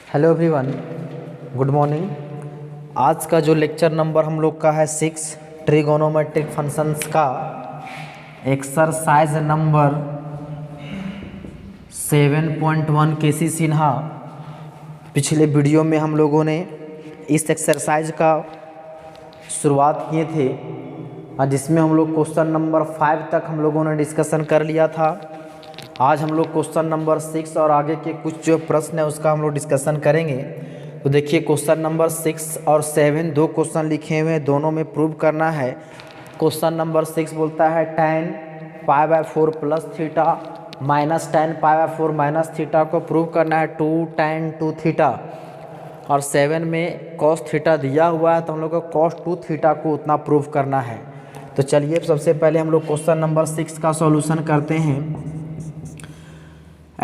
Hello everyone, good morning. आज का जो लेक्चर नंबर हम लोग का है 6 ट्रिगोनोमेट्रिक फंक्शंस का एक्सरसाइज नंबर 7.1 केसी सिन्हा। पिछले वीडियो में हम लोगों ने इस एक्सरसाइज का शुरुआत किए थे और जिसमें हम लोग क्वेश्चन नंबर 5 तक हम लोगों ने डिस्कशन कर लिया था। आज हम लोग क्वेश्चन नंबर 6 और आगे के कुछ जो प्रश्न है उसका हम लोग डिस्कशन करेंगे। तो देखिए, क्वेश्चन नंबर 6 और 7 दो क्वेश्चन लिखे हुए हैं, दोनों में प्रूव करना है। क्वेश्चन नंबर 6 बोलता है tan π/4 plus theta minus tan π/4 minus theta को प्रूव करना है 2 tan 2 थीटा। और 7 में cos थीटा दिया हुआ है तो हम लोग को cos 2 थीटा को उतना प्रूव करना है। तो चलिए सबसे पहले हम लोग क्वेश्चन नंबर 6 का सॉल्यूशन करते हैं।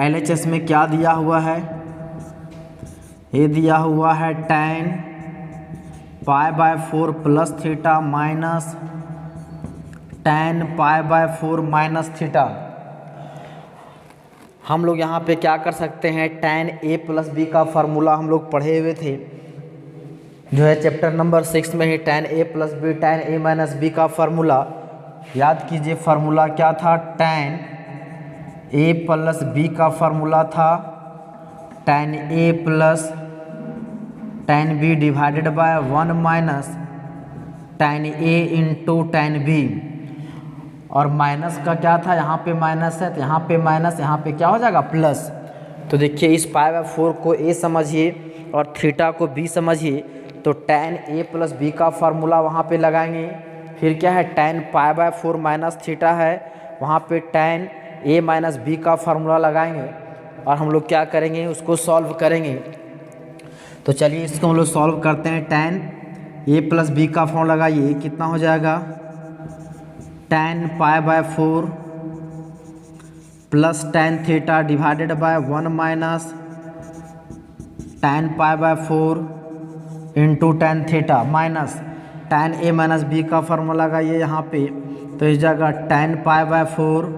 LHS में क्या दिया हुआ है? ये दिया हुआ है tan π/4 plus theta minus tan π/4 minus theta. हम लोग यहाँ पे क्या कर सकते हैं, tan a प्लस बी का फार्मूला हम लोग पढ़े हुए थे, जो है चैप्टर नंबर 6 में ही tan a plus B tan a minus B का फार्मूला। याद कीजिए फार्मूला क्या था, tan a प्लस बी का फार्मूला था tan a plus tan b divided by 1 minus tan a into tan b। और माइनस का क्या था, यहाँ पे माइनस है तो यहाँ पे माइनस, यहाँ पे क्या हो जाएगा प्लस। तो देखिए इस π/4 को a समझिए और थीटा को b समझिए। तो tan a प्लस बी का फार्मूला वहाँ पे लगाएंगे। फिर क्या है, tan π/4 माइनस थीटा है, वहाँ पे tan a माइनस बी का फार्मूला लगाएंगे और हम लोग क्या करेंगे, उसको सॉल्व करेंगे। तो चलिए इसको हम लोग सॉल्व करते हैं। tan a प्लस बी का फॉर्मूला लगाइए, कितना हो जाएगा tan π/4 plus tan theta divided by 1 minus tan π/4 into tan theta minus tan a minus B का फार्मूला लगाइए यहाँ पे। तो इस जगह tan π/4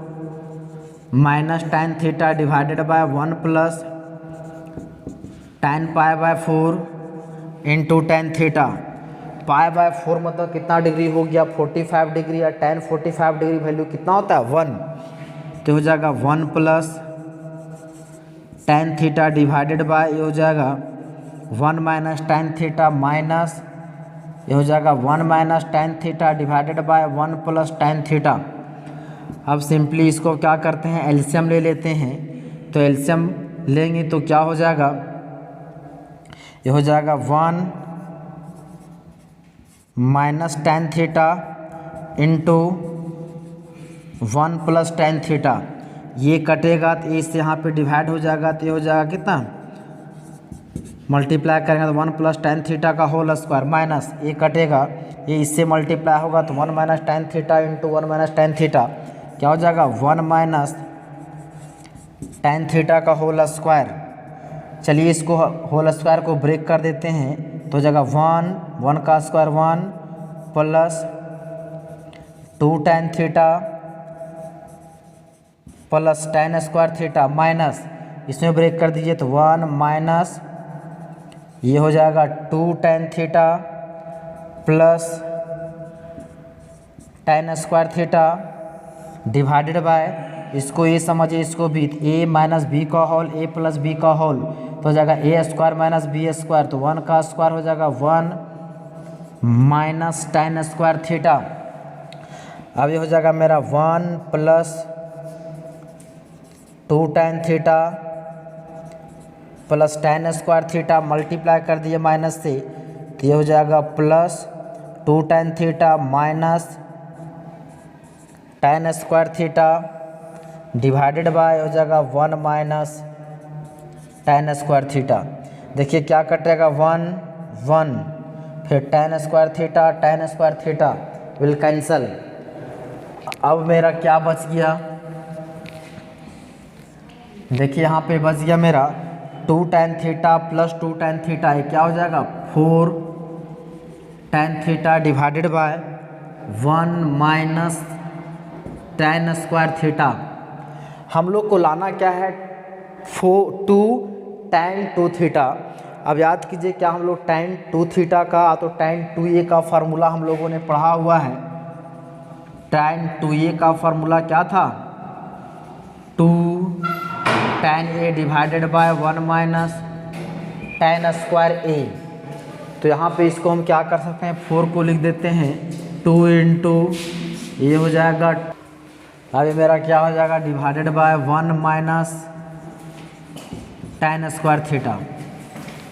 minus tan theta divided by 1 plus tan π/4 into tan theta. π/4 मतलब कितना डिग्री हो गया, 45 डिग्री, या tan 45 डिग्री वैल्यू कितना होता है 1। तो हो जाएगा 1 plus tan theta divided bye, ये हो जाएगा 1 माइनस tan थीटा माइनस, ये हो जाएगा 1 minus tan theta divided by 1 plus tan theta. अब सिंपली इसको क्या करते हैं, एलसीएम ले लेते हैं। तो एलसीएम लेंगे तो क्या हो जाएगा, ये हो जाएगा 1 minus tan theta into 1 plus tan theta. ये कटेगा तो इससे यहाँ पे डिवाइड हो जाएगा, तो ये हो जाएगा कितना, मल्टीप्लाई करेंगे तो 1 प्लस tan थीटा का होल स्क्वायर माइनस ये कटेगा, ये इससे मल्टीप्लाई होगा तो 1 minus tan theta into 1 minus tan theta क्या हो जाएगा 1 माइनस tan थीटा का होल स्क्वायर। चलिए इसको होल स्क्वायर को ब्रेक कर देते हैं। तो जगह 1 का square 1 plus 2 tan theta plus tan square theta minus, इसमें ब्रेक कर दीजिए तो 1 माइनस ये हो जाएगा 2 tan theta plus tan square theta divided by, इसको ए समझिए इसको भी, a माइनस बी का होल a प्लस बी का होल, तो हो जाएगा a square minus B square, तो 1 का स्क्वायर हो जाएगा 1 माइनस tan स्क्वायर थीटा। अब ये हो जाएगा मेरा 1 plus 2 tan theta plus tan square theta multiply कर दिए माइनस से, तो ये हो जाएगा plus 2 tan theta minus tan square theta divided bye हो जाएगा 1 माइनस tan स्क्वायर थीटा। देखिए क्या कटेगा 1 1, फिर tan square theta will cancel. अब मेरा क्या बच गया, देखिए यहाँ पे बच गया मेरा 2 tan theta plus 2 tan theta, ये क्या हो जाएगा 4 tan theta divided by 1 minus tan square theta. हम लोग को लाना क्या है, 2 tan 2 थीटा। अब याद कीजिए क्या हम लोग tan 2 थीटा का तो tan 2a का फार्मूला हम लोगों ने पढ़ा हुआ है। tan 2a का फार्मूला क्या था, 2 tan a divided by 1 minus tan square a। तो यहाँ पे इसको हम क्या कर सकते हैं, 4 को लिख देते हैं, 2 इंटू ये हो जाएगा, अब ये मेरा क्या हो जाएगा, divided by 1 minus tan square theta.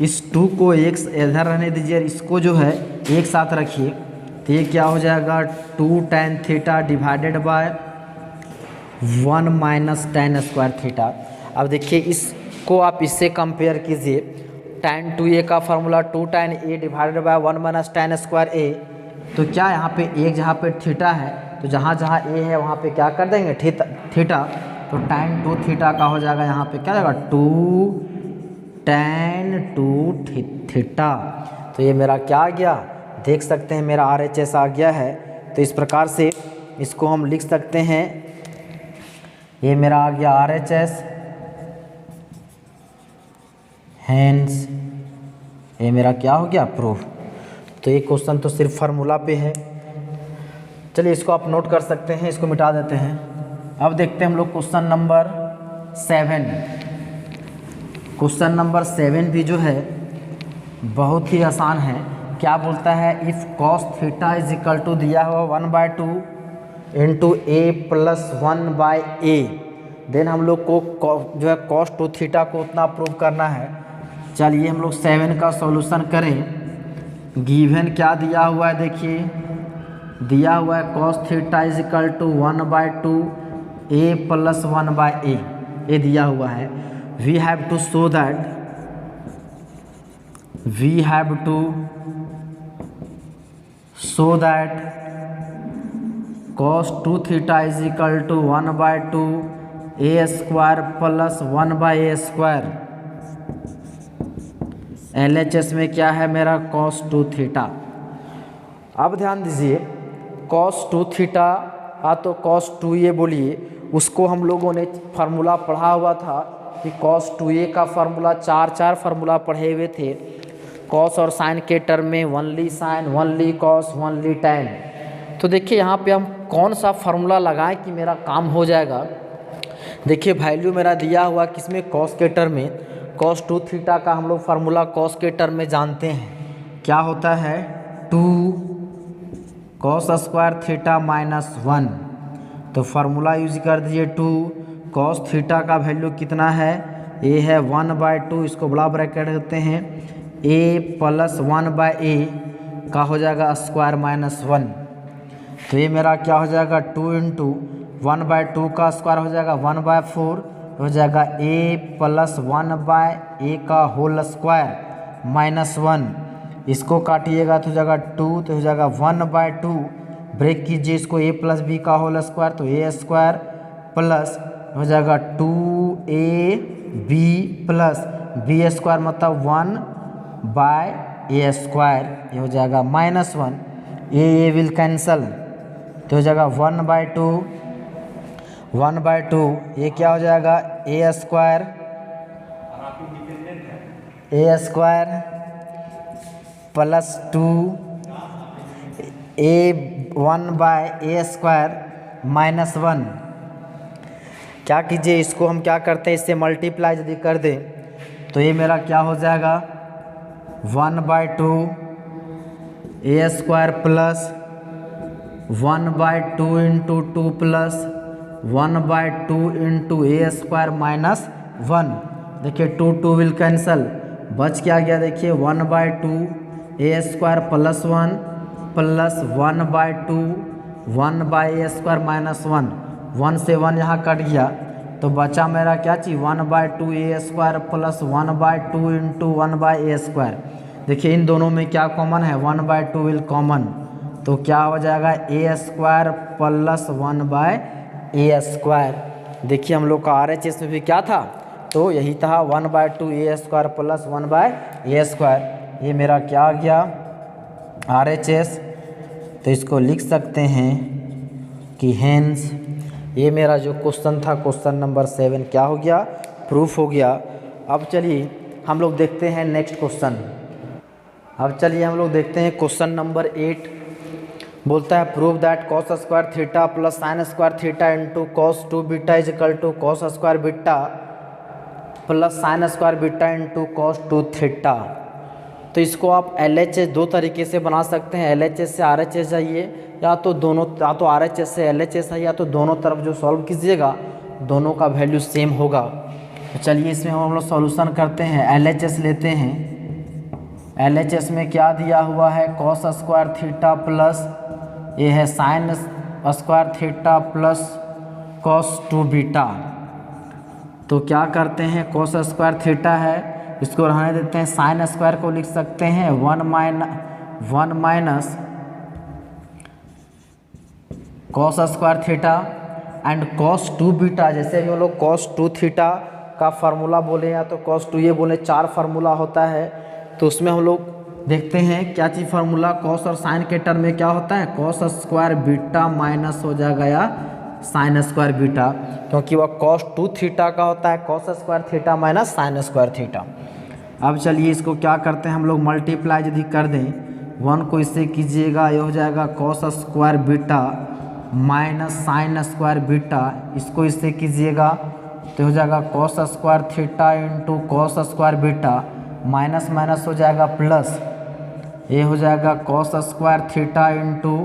इस 2 को एक इधर रहने दीजिए, इसको जो है एक साथ रखिए, तो ये क्या हो जाएगा, 2 tan theta divided by 1 minus tan square theta. अब देखिए इसको आप इससे कंपेयर कीजिए, tan 2a का formula 2 tan a divided by 1 minus tan square a। तो क्या यहाँ पे एक जहाँ पे थीटा है तो जहाँ जहाँ a है वहाँ पे क्या कर देंगे थीटा। तो tan 2 थीटा का हो जाएगा यहाँ पे क्या जाएगा, 2 tan 2 थीटा। तो ये मेरा क्या आ गया, देख सकते हैं मेरा RHS आ गया है। तो इस प्रकार से इसको हम लिख सकते हैं, ये मेरा आ गया RHS, हैंस ये मेरा क्या हो गया, प्रूफ। तो ये क्वेश्चन तो सिर्फ फार्मूला पे है, चलिए इसको आप नोट कर सकते हैं, इसको मिटा देते हैं। अब देखते हैं हम लोग क्वेश्चन नंबर 7। क्वेश्चन नंबर 7 भी जो है बहुत ही आसान है। क्या बोलता है, if cos theta is equal to दिया हुआ 1/2 into a plus 1/a, then हम लोग को जो है cos 2 थीटा को उतना प्रूव करना है। चलिए हम लोग 7 का सॉल्यूशन करें। गिवन क्या दिया हुआ है, देखिए दिया हुआ है cos theta is equal to 1/2 a plus 1/a, ये दिया हुआ है। We have to show that cos 2 theta is equal to 1/2 a square plus 1/a square. LHS में क्या है मेरा, cos 2 थीटा। अब ध्यान दीजिए, cos 2 थीटा तो cos 2a बोलिए, उसको हम लोगों ने फार्मूला पढ़ा हुआ था कि cos 2a का फार्मूला चार फार्मूला पढ़े हुए थे। cos और साइन के टर्म में only sine, only cos, only tan। तो देखिए यहाँ पे हम कौन सा फार्मूला लगाएं कि मेरा काम हो जाएगा। देखिए वैल्यू मेरा दिया हुआ किसमें, cos के टर्म में। cos 2 थीटा का हम लोग फार्मूला cos के टर्म में जानते हैं, क्या होता है, 2 cos स्क्वायर थीटा माइनस 1। तो फार्मूला यूज कर दीजिए, 2 cos थीटा का वैल्यू कितना है, ये है 1/2, इसको बड़ा ब्रैकेट देते हैं, a प्लस 1/a का हो जाएगा स्क्वायर माइनस 1। तो ये मेरा क्या हो जाएगा, 2 इंटू 1/2 का स्क्वायर हो जाएगा 1/4, हो जाएगा a प्लस 1/a का होल स्क्वायर माइनस 1। इसको काटिएगा तो हो जाएगा 2, तो हो जाएगा 1/2, ब्रेक कीजिए इसको, a प्लस b का होल स्क्वायर, तो a स्क्वायर प्लस हो जाएगा 2ab प्लस b स्क्वायर मतलब 1/a स्क्वायर, ये हो जाएगा माइनस 1। a विल कैंसल, तो हो जाएगा 1/2 ये क्या हो जाएगा, a square plus 2a 1/a square minus 1। क्या कीजिए इसको हम क्या करते हैं, इससे मल्टीप्लाई यदि कर दें तो ये मेरा क्या हो जाएगा, 1/2 a square plus 1/2 into 2 plus 1/2 into a square minus 1। देखिए 2 विल कैंसल, बच क्या गया, देखिए 1/2 a square plus 1 plus 1/2 1/a square minus 1, 1 से 1 यहाँ कट गया, तो बचा मेरा क्या चीज़, 1/2 a square plus 1/2 into 1/a square. देखिए इन दोनों में क्या कॉमन है, 1/2 विल कॉमन, तो क्या हो जाएगा, a square plus 1/a square. देखिए हम लोग का RHS में भी क्या था, तो यही था 1/2 a square plus 1/a square. ये मेरा क्या आ गया, RHS। तो इसको लिख सकते हैं कि हेंस ये मेरा जो क्वेश्चन था, क्वेश्चन नंबर 7 क्या हो गया, प्रूफ हो गया। अब चलिए हम लोग देखते हैं नेक्स्ट क्वेश्चन। अब चलिए हम लोग देखते हैं क्वेश्चन नंबर 8। बोलता है prove that cos square theta plus sine square theta into cos 2 beta is equal to cos square beta plus sine square beta into cos 2 theta. तो इसको आप LHS दो तरीके से बना सकते हैं, LHS से RHS जाइए या तो RHS से LHS है, या तो दोनों तरफ जो सॉल्व कीजिएगा दोनों का वैल्यू सेम होगा। तो चलिए इसमें हम लोग सॉल्यूशन करते हैं। LHS लेते हैं। LHS में क्या दिया हुआ है, कॉस स्क्वायर थीटा प्लस ये है sign square theta plus cos 2 beta. तो क्या करते हैं, कॉस स्क्वायर थीटा है इसको रहने देते हैं, साइन स्क्वायर को लिख सकते हैं 1 minus cos square theta and cos 2 beta. जैसे भी हम लोग कॉस 2 थीटा का फार्मूला बोले या तो कॉस 2 ये बोले, 4 फार्मूला होता है। तो उसमें हम लोग देखते हैं क्या चीज़ फार्मूला, कॉस और साइन के टर्म में क्या होता है, कॉस स्क्वायर बीटा माइनस हो जाएगा या साइन स्क्वायर बीटा, क्योंकि वह कॉस 2 थीटा का होता है, cos square theta minus sine square theta. अब चलिए इसको क्या करते हैं हम लोग, मल्टीप्लाई यदि कर दें 1 को इससे कीजिएगा, ये हो जाएगा cos square beta minus sine square beta. इसको इससे कीजिएगा तो हो जाएगा cos square theta into cos square beta, minus minus हो जाएगा प्लस, ये हो जाएगा cos square theta into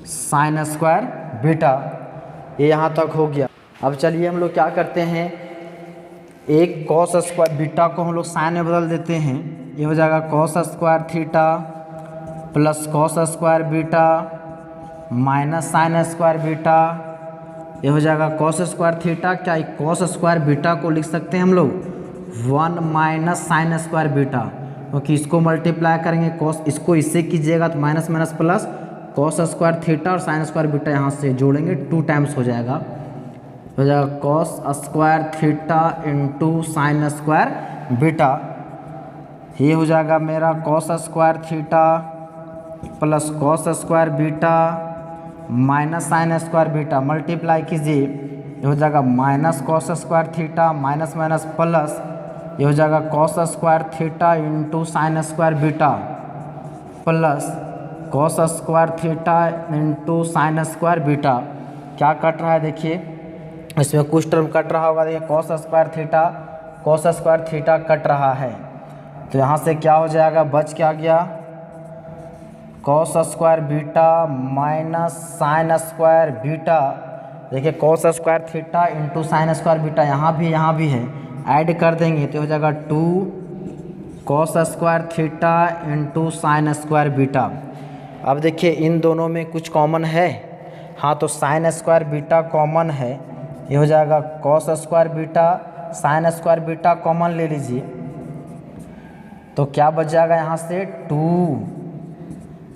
sine square beta. ये यहाँ तक हो गया। अब चलिए हम लोग क्या करते हैं, एक कॉस स्क्वायर बीटा को हम लोग साइन में बदल देते हैं। ये हो जाएगा cos square theta plus cos square beta minus sine square beta. ये हो जाएगा कॉस स्क्वायर थीटा, क्या कॉस स्क्वायर बीटा को लिख सकते हैं हम लोग 1 माइनस साइन स्क्वायर बीटा, क्योंकि इसको मल्टीप्लाई करेंगे कॉस, इसको इससे कीजिएगा तो minus minus plus, cos square theta और साइन स्क्वायर बीटा यहाँ से जोड़ेंगे 2 टाइम्स हो जाएगा, हो जाएगा cos square theta into sine square beta. ये हो जाएगा मेरा cos square theta plus cos square beta minus sine square beta, multiply कीजिए, ये हो जाएगा minus cos square theta minus minus plus, ये हो जाएगा cos square theta into sine square beta plus cos square theta into sine square beta. क्या cut रहा है देखिए, इसमें कुछ टर्म कट रहा होगा, देखिए कॉस स्क्वायर थीटा कट रहा है। तो यहाँ से क्या हो जाएगा, बच क्या गया, cos square beta minus sine square beta. देखिए cos square theta into sine square beta यहाँ भी है, ऐड कर देंगे तो हो जाएगा 2 cos square theta into sine square beta. अब देखिए इन दोनों में कुछ कॉमन है, हाँ तो साइन स्क्वायर बीटा कॉमन है, ये हो जाएगा cos square beta sine square beta common ले लीजिए, तो क्या बच जाएगा यहाँ से 2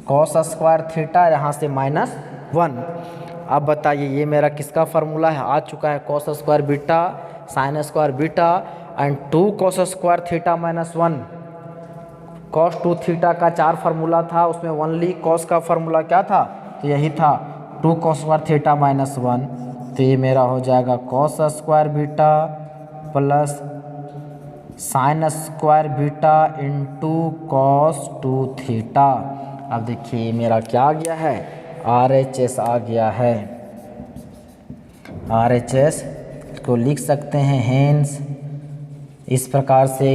कॉस स्क्वायर थीटा, यहाँ से -1। अब बताइए ये मेरा किसका फार्मूला है, आ चुका है cos square beta sine square beta and 2 cos square theta -1। Cos 2 theta का 4 फार्मूला था, उसमें ओनली कॉस का फार्मूला क्या था, तो यही था 2 कॉस स्क्वायर थीटा -1। तो ये मेरा हो जाएगा cos square beta plus sine square beta into cos 2 theta. अब देखिए मेरा क्या आ गया है, RHS आ गया है। RHS को लिख सकते हैं, हेंस इस प्रकार से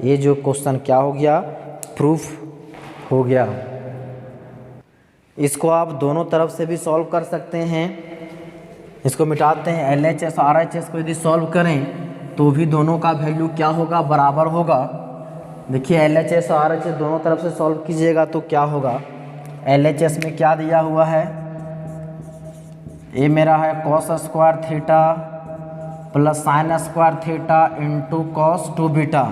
ये जो क्वेश्चन क्या हो गया, प्रूफ हो गया। इसको आप दोनों तरफ से भी सॉल्व कर सकते हैं। इसको मिटाते हैं, LHS और RHS को यदि सॉल्व करें तो भी दोनों का वैल्यू क्या होगा, बराबर होगा। देखिए LHS और RHS दोनों तरफ से सॉल्व कीजिएगा तो क्या होगा, LHS में क्या दिया हुआ है, ये मेरा है cos square theta plus sine square theta into cos 2 beta.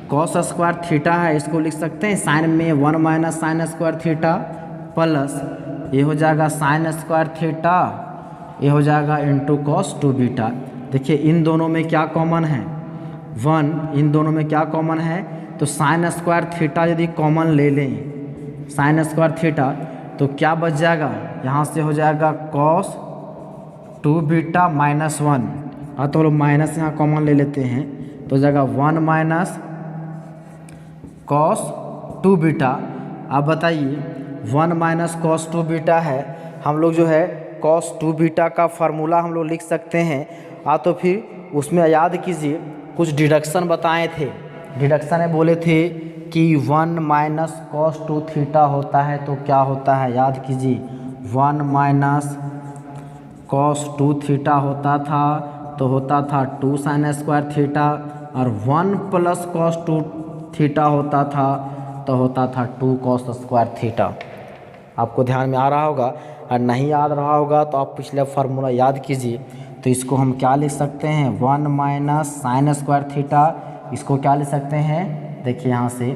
Cos square theta है, इसको लिख सकते हैं साइन में 1 minus sine square theta plus ये हो जाएगा साइन स्क्वायर थीटा, ये हो जाएगा इंटू कॉस 2 बीटा। देखिए इन दोनों में क्या कॉमन है, 1, इन दोनों में क्या कॉमन है, तो साइन स्क्वायर थीटा यदि कॉमन ले लें, साइन स्क्वायर थीटा, तो क्या बच जाएगा, यहाँ से हो जाएगा कॉस 2 बीटा -1। तो हम लोग माइनस यहाँ कॉमन ले लेते हैं, तो हो जाएगा 1 माइनस कॉस 2 बीटा। आप बताइए 1 माइनस कॉस 2 बीटा है, हम लोग जो है कॉस 2 बीटा का फार्मूला हम लोग लिख सकते हैं। तो फिर उसमें याद कीजिए कुछ डिडक्शन बताए थे, डिडक्शन में बोले थे कि 1 माइनस कॉस 2 थीटा होता है तो क्या होता है, याद कीजिए 1 माइनस कॉस 2 थीटा होता था तो होता था 2 साइन स्क्वायर थीटा, और 1 प्लस कॉस 2 थीटा होता था तो होता था 2 कॉस स्क्वायर थीटा। आपको ध्यान में आ रहा होगा, और नहीं याद रहा होगा तो आप पिछले फार्मूला याद कीजिए। तो इसको हम क्या लिख सकते हैं, 1 माइनस साइन स्क्वायर थीटा, इसको क्या लिख सकते हैं, देखिए यहाँ से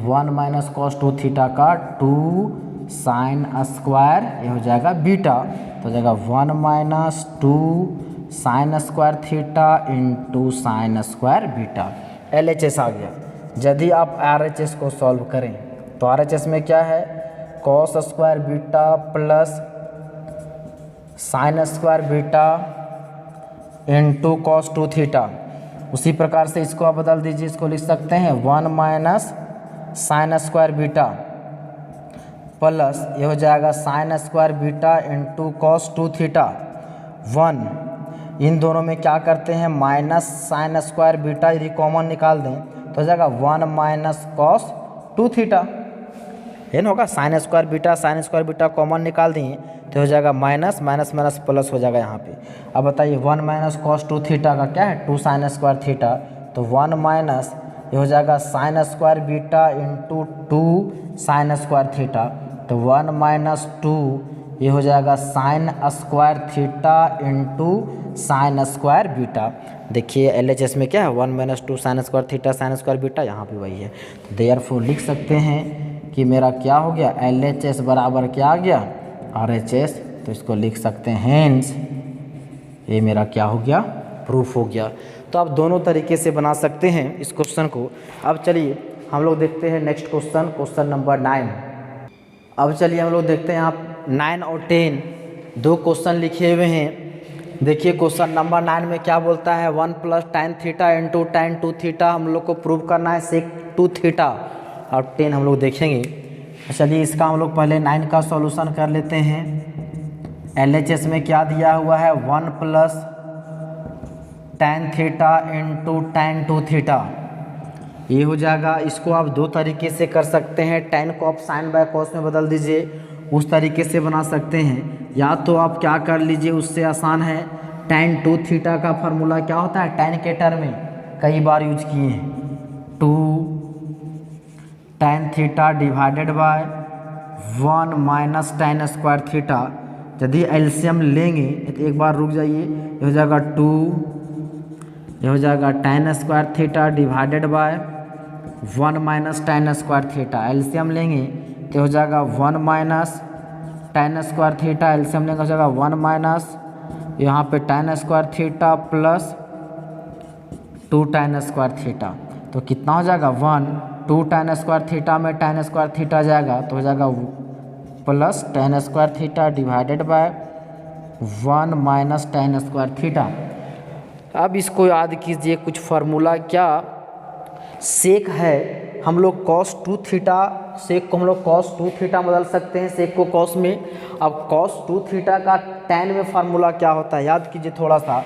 1 माइनस कॉस 2 थीटा का 2 साइन स्क्वायर, ये हो जाएगा बीटा, तो हो जाएगा 1 minus 2 sign square theta into sine square beta. LHS आ गया। यदि आप RHS को सॉल्व करें तो RHS में क्या है, cos square beta plus sine square beta into cos 2 theta. उसी प्रकार से इसको आप बदल दीजिए, इसको लिख सकते हैं 1 minus sine square beta plus ये हो जाएगा sign square beta into cos 2 theta. 1 इन दोनों में क्या करते हैं, माइनस साइन स्क्वायर बीटा यदि कॉमन निकाल दें तो हो जाएगा 1 माइनस कॉस 2 थीटा, है ना, होगा साइन स्क्वायर बीटा कॉमन निकाल दिए तो हो जाएगा माइनस माइनस माइनस प्लस हो जाएगा यहाँ पे। अब बताइए 1 माइनस कॉस 2 थीटा का क्या है, 2 साइन स्क्वायर थीटा, तो 1 माइनस ये हो जाएगा sign square beta into 2 sign square theta, तो 1 माइनस 2 ये हो जाएगा sign square theta into sine square beta. देखिए LHS में क्या है, 1 minus 2 sign square theta sine square beta, यहाँ पे वही है। तो देयरफॉर लिख सकते हैं कि मेरा क्या हो गया, LHS बराबर क्या आ गया, RHS, तो इसको लिख सकते हैं हेंस ये मेरा क्या हो गया, प्रूफ हो गया। तो आप दोनों तरीके से बना सकते हैं इस क्वेश्चन को। अब चलिए हम लोग देखते हैं नेक्स्ट क्वेश्चन, क्वेश्चन नंबर 9। अब चलिए हम लोग देखते हैं, आप 9 और 10 दो क्वेश्चन लिखे हुए हैं। देखिए क्वेश्चन नंबर 9 में क्या बोलता है, 1 plus tan theta into tan 2 theta हम लोग को प्रूव करना है sec 2 थीटा, और 10 हम लोग देखेंगे। चलिए इसका हम लोग पहले 9 का सॉल्यूशन कर लेते हैं। LHS में क्या दिया हुआ है, 1 plus tan theta into tan 2 theta, ये हो जाएगा। इसको आप दो तरीके से कर सकते हैं, tan को आप साइन बाय कॉस में बदल दीजिए, उस तरीके से बना सकते हैं, या तो आप क्या कर लीजिए, उससे आसान है, tan 2 थीटा का फार्मूला क्या होता है, tan के टर्म में कई बार यूज किए हैं, 2 tan theta divided by 1 minus tan square theta. यदि एलसीएम लेंगे तो एक बार रुक जाइए, ये हो जाएगा 2, ये हो जाएगा tan square theta divided by 1 minus tan square theta. LCM लेंगे तो हो जाएगा 1 minus tan square theta, LCM लेंगे हो जाएगा 1 माइनस यहाँ पे tan square theta plus 2 tan square theta, तो कितना हो जाएगा 1, 2 tan स्क्वायर थीटा में tan स्क्वायर थीटा जाएगा तो हो जाएगा plus tan square theta divided by 1 minus tan square theta. अब इसको याद कीजिए, कुछ फार्मूला क्या सेक है, हम लोग cos 2 थीटा, सेक को हम लोग cos 2 थीटा बदल सकते हैं सेक को cos में। अब cos 2 थीटा का tan में फार्मूला क्या होता है, याद कीजिए थोड़ा सा,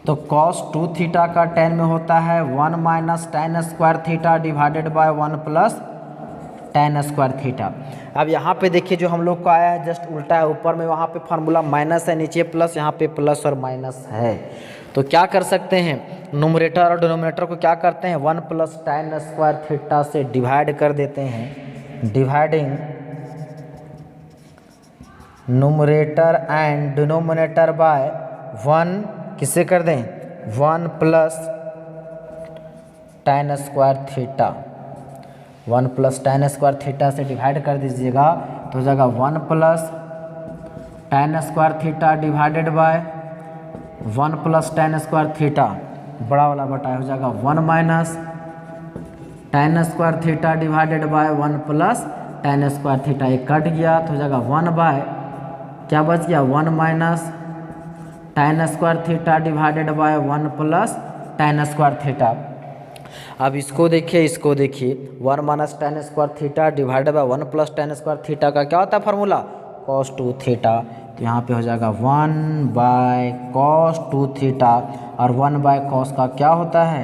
तो cos 2 थीटा का tan में होता है 1 minus tan square theta divided by 1 plus tan square theta. अब यहाँ पे देखिए जो हम लोग को आया है जस्ट उल्टा है, ऊपर में वहाँ पे फार्मूला माइनस है, नीचे प्लस, यहाँ पे प्लस और माइनस है। तो क्या कर सकते हैं, न्यूमरेटर और डिनोमिनेटर को क्या करते हैं, 1 प्लस tan स्क्वायर थीटा से डिवाइड कर देते हैं, dividing numerator and denominator by 1 किससे कर दें, 1 plus tan square theta, 1 plus tan square theta से डिवाइड कर दीजिएगा तो हो जाएगा 1 plus tan square theta divided by 1 plus tan square theta, बड़ा वाला बटा हो जाएगा 1 minus tan square theta divided by 1 plus tan square theta, एक कट गया तो हो जाएगा 1 बाय क्या बच गया, 1 minus tan square theta divided by 1 plus tan square theta. अब इसको देखिए, इसको देखिए, 1 minus tan square theta divided by 1 plus tan square theta का क्या होता है फार्मूला, cos 2 थीटा। तो यहाँ पे हो जाएगा 1 बाय cos 2 थीटा और 1 बाय cos का क्या होता है,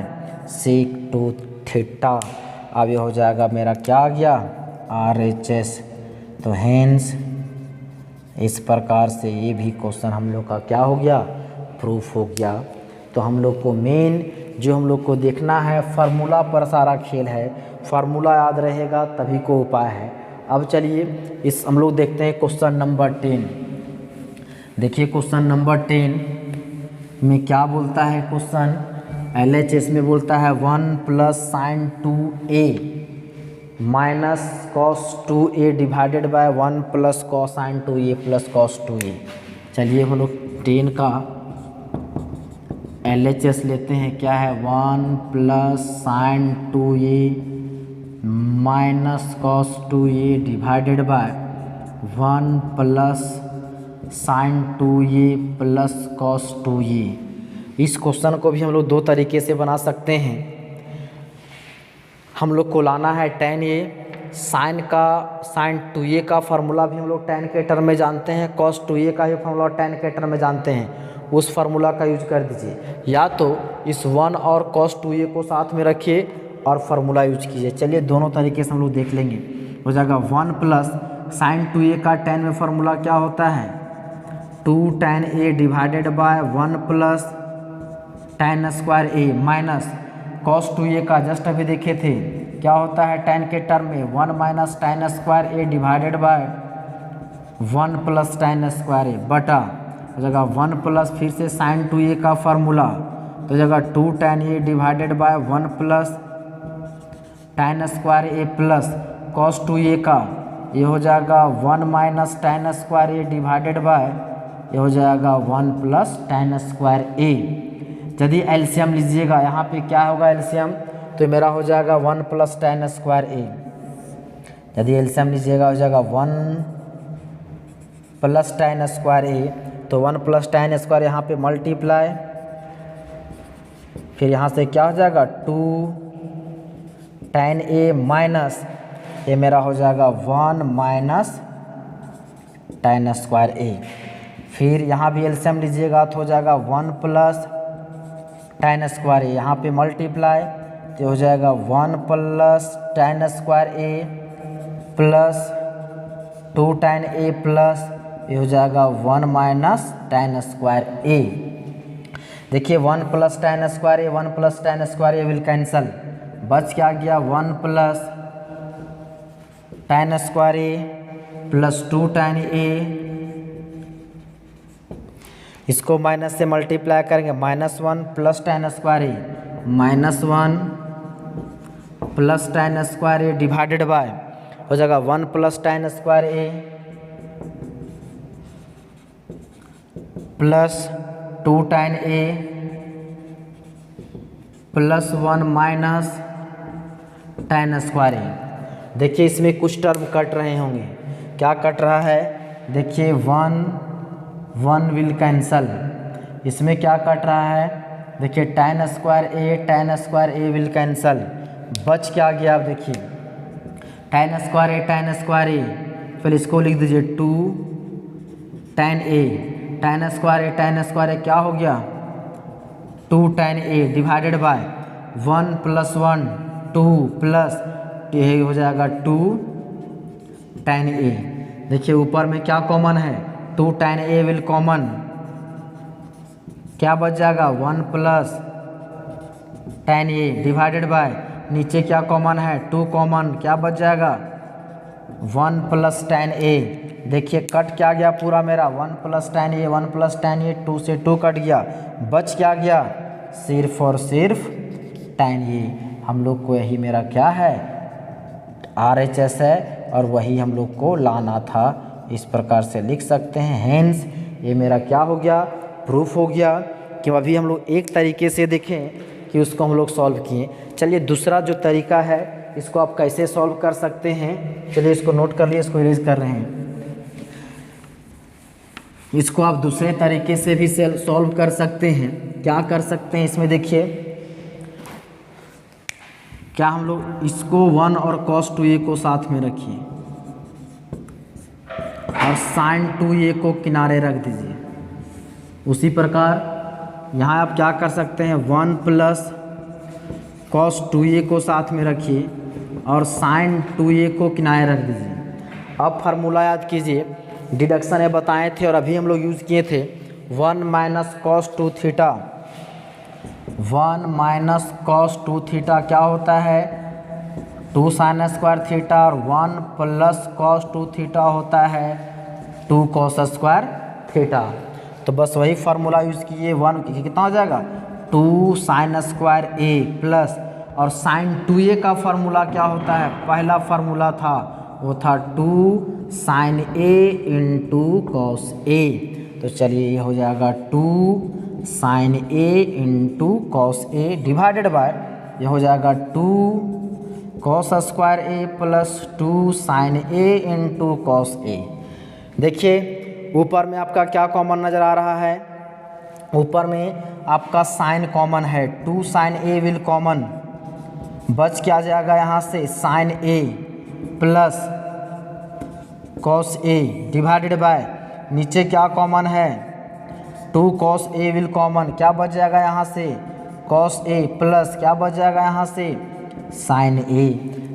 sec 2 थीटा। अब ये हो जाएगा मेरा क्या आ गया, RHS। तो हेंस इस प्रकार से ये भी क्वेश्चन हम लोग का क्या हो गया, प्रूफ हो गया। तो हम लोग को मेन जो हम लोग को देखना है, फार्मूला पर सारा खेल है, फार्मूला याद रहेगा तभी को उपाय है। अब चलिए इस हम लोग देखते हैं क्वेश्चन नंबर 10। देखिए क्वेश्चन नंबर 10 में क्या बोलता है क्वेश्चन, LHS में बोलता है 1 plus sign 2a minus cos 2a divided by 1 plus cos sine 2a plus cos 2a। चलिए हम लोग 10 का LHS लेते हैं, क्या है 1 plus sign 2a minus cos 2a divided by 1 plus sign 2a plus cos 2a। इस क्वेश्चन को भी हम लोग दो तरीके से बना सकते हैं। हम लोग को लाना है tan a, साइन 2a का फार्मूला भी हम लोग tan के टर्म में जानते हैं, cos 2a का भी फार्मूला tan के टर्म में जानते हैं, उस फार्मूला का यूज कर दीजिए। या तो इस 1 और cos 2a को साथ में रखिए और फार्मूला यूज कीजिए। चलिए दोनों तरीके से हम लोग देख लेंगे। हो जाएगा 1 प्लस साइन 2a का tan में फार्मूला क्या होता है, 2 tan a divided by 1 plus tan square a minus cos 2a का जस्ट अभी देखे थे क्या होता है tan के टर्म में 1 minus tan square a divided by 1 plus tan square a बटा हो जाएगा 1 प्लस फिर से sin 2a का फार्मूला, तो हो जाएगा 2 tan a divided by 1 plus tan square a plus cos 2a का ये हो जाएगा 1 minus tan square a divided by ये हो जाएगा 1 प्लस tan स्क्वायर a। यदि एलसीएम लीजिएगा यहाँ पे क्या होगा एलसीएम, तो मेरा हो जाएगा 1 प्लस tan स्क्वायर a। यदि एलसीएम लीजिएगा हो जाएगा 1 प्लस tan स्क्वायर a, तो 1 प्लस tan स्क्वायर यहाँ पे मल्टीप्लाई, फिर यहाँ से क्या हो जाएगा 2 tan a माइनस ये मेरा हो जाएगा 1 माइनस tan स्क्वायर a। फिर यहाँ भी एलसीएम लीजिएगा तो हो जाएगा 1 प्लस tan स्क्वायर a, यहाँ पे मल्टीप्लाई तो हो जाएगा 1 plus tan square a plus 2 tan a plus ये हो जाएगा 1 माइनस tan स्क्वायर a। देखिए 1 plus tan square a 1 plus tan square a will cancel, बच क्या गया 1 plus tan square a plus 2 tan a, इसको माइनस से मल्टीप्लाई करेंगे -1 plus tan square a -1 plus tan square a divided by हो जाएगा 1 plus tan square a plus 2 tan a plus 1 minus tan square a। देखिए इसमें कुछ term cut रहे होंगे, क्या कट रहा है, देखिए 1 विल कैंसल, इसमें क्या कट रहा है, देखिए tan square a will cancel, बच क्या गया। आप देखिए tan स्क्वायर a, फिर इसको लिख दीजिए 2 tan स्क्वायर a क्या हो गया 2 tan a divided by 1 plus 1 2 plus ये हो जाएगा 2 tan a। देखिए ऊपर में क्या कॉमन है 2 tan a विल कॉमन, क्या बच जाएगा 1 plus tan a divided by नीचे क्या कॉमन है 2 कॉमन, क्या बच जाएगा 1 प्लस tan a। देखिए कट क्या गया पूरा मेरा 1 प्लस tan a 2 से 2 कट गया, बच क्या गया सिर्फ और सिर्फ tan a। हम लोग को यही मेरा क्या है RHS है और वही हम लोग को लाना था, इस प्रकार से लिख सकते हैं। हेंस ये मेरा क्या हो गया प्रूफ हो गया कि अभी हम लोग एक तरीके से देखें कि उसको हम लोग सॉल्व किए। चलिए दूसरा जो तरीका है इसको आप कैसे सॉल्व कर सकते हैं, चलिए इसको नोट कर लिए, इसको इरेज कर रहे हैं। इसको आप दूसरे तरीके से भी सॉल्व कर सकते हैं। क्या कर सकते हैं इसमें देखिए क्या हम लोग इसको 1 और cos 2a को साथ में रखिए और sin 2a को किनारे रख दीजिए। उसी प्रकार यहाँ आप क्या कर सकते हैं, 1 प्लस cos 2a को साथ में रखिए और sin 2a को किनारे रख दीजिए। अब फार्मूला याद कीजिए, डिडक्शन में बताए थे और अभी हम लोग यूज़ किए थे 1 minus cos 2 theta. 1 minus cos 2 theta क्या होता है, 2 sin स्क्वायर थीटा, और 1 प्लस cos 2 थीटा होता है 2 cos स्क्वायर थीटा। तो बस वही फार्मूला यूज़ किए, 1 कितना हो जाएगा 2 sin स्क्वायर a प्लस, और sin 2a का फार्मूला क्या होता है, पहला फार्मूला था वो था 2 sin a into cos a। तो चलिए ये हो जाएगा 2 sin a into cos a divided by ये हो जाएगा 2 cos square a plus 2 sin a into cos a। देखिए ऊपर में आपका क्या कॉमन नज़र आ रहा है, ऊपर में आपका साइन कॉमन है, 2 sin a विल कॉमन, बच क्या जाएगा यहाँ से sin a plus cos a divided by नीचे क्या कॉमन है 2 cos a विल कॉमन, क्या बच जाएगा यहाँ से cos a प्लस क्या बच जाएगा यहाँ से sin a।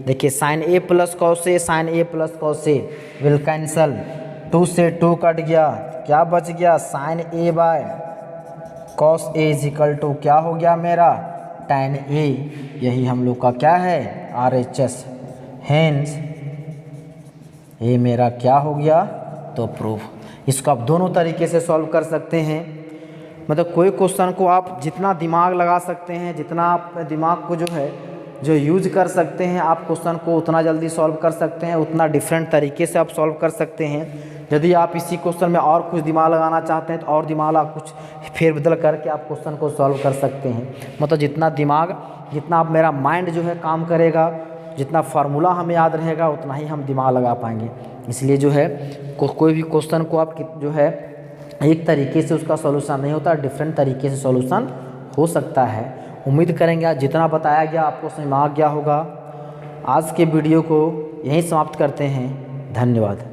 देखिए sin a plus cos a, sin a plus cos a will cancel, 2 से 2 कट गया, क्या बच गया sin a by cos a is equal to क्या हो गया मेरा tan a। यही हम लोग का क्या है RHS, हेंस ये मेरा क्या हो गया तो प्रूफ। इसको आप दोनों तरीके से सॉल्व कर सकते हैं, मतलब कोई क्वेश्चन को आप जितना दिमाग लगा सकते हैं, जितना आप दिमाग को जो है जो यूज कर सकते हैं, आप क्वेश्चन को उतना जल्दी सॉल्व कर सकते हैं, उतना डिफरेंट तरीके से आप सॉल्व कर सकते हैं। यदि आप इसी क्वेश्चन में और कुछ दिमाग लगाना चाहते हैं तो और दिमाग आप कुछ फेरबदल करके आप क्वेश्चन को सॉल्व कर सकते हैं। मतलब जितना आप मेरा माइंड जो है काम करेगा, जितना फार्मूला हमें याद रहेगा उतना ही हम दिमाग लगा पाएंगे। इसलिए जो है कोई भी क्वेश्चन को आप जो है एक तरीके से उसका सॉल्यूशन नहीं होता, डिफरेंट तरीके से सॉल्यूशन हो सकता है। उम्मीद करेंगे आज जितना बताया गया आपको समझ में आ गया होगा। आज के वीडियो को यहीं समाप्त करते हैं, धन्यवाद।